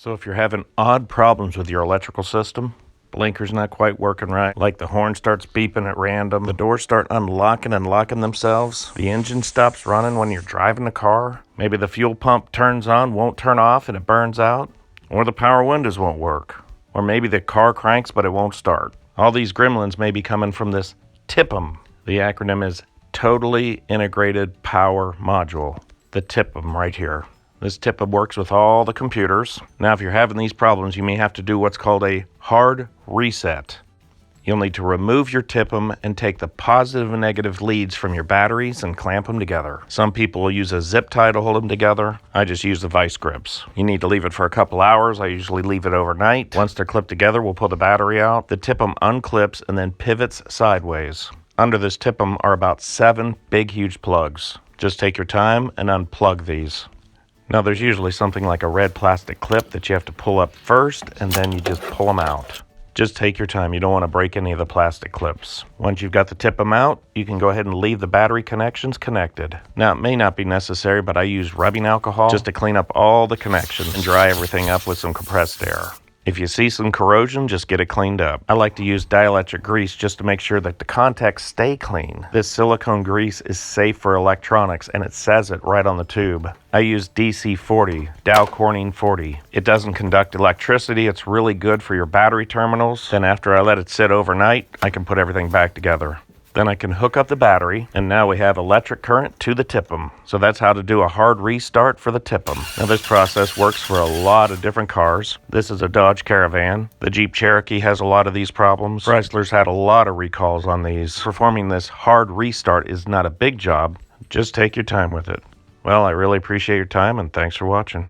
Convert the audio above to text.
So if you're having odd problems with your electrical system, blinker's not quite working right, like the horn starts beeping at random, the doors start unlocking and locking themselves, the engine stops running when you're driving the car, maybe the fuel pump turns on, won't turn off and it burns out, or the power windows won't work, or maybe the car cranks but it won't start. All these gremlins may be coming from this TIPM. The acronym is Totally Integrated Power Module. The TIPM right here. This TIPM works with all the computers. Now, if you're having these problems, you may have to do what's called a hard reset. You'll need to remove your TIPM and take the positive and negative leads from your batteries and clamp them together. Some people will use a zip tie to hold them together. I just use the vice grips. You need to leave it for a couple hours. I usually leave it overnight. Once they're clipped together, we'll pull the battery out. The TIPM unclips and then pivots sideways. Under this TIPM are about 7 big, huge plugs. Just take your time and unplug these. Now there's usually something like a red plastic clip that you have to pull up first and then you just pull them out. Just take your time. You don't want to break any of the plastic clips. Once you've got the TIPM out, you can go ahead and leave the battery connections connected. Now it may not be necessary, but I use rubbing alcohol just to clean up all the connections and dry everything up with some compressed air. If you see some corrosion, just get it cleaned up. I like to use dielectric grease just to make sure that the contacts stay clean. This silicone grease is safe for electronics and it says it right on the tube. I use DC-40, Dow Corning 40. It doesn't conduct electricity. It's really good for your battery terminals. Then after I let it sit overnight, I can put everything back together. Then I can hook up the battery, and now we have electric current to the TIPM. So that's how to do a hard restart for the TIPM. Now this process works for a lot of different cars. This is a Dodge Caravan. The Jeep Cherokee has a lot of these problems. Chrysler's had a lot of recalls on these. Performing this hard restart is not a big job. Just take your time with it. Well, I really appreciate your time, and thanks for watching.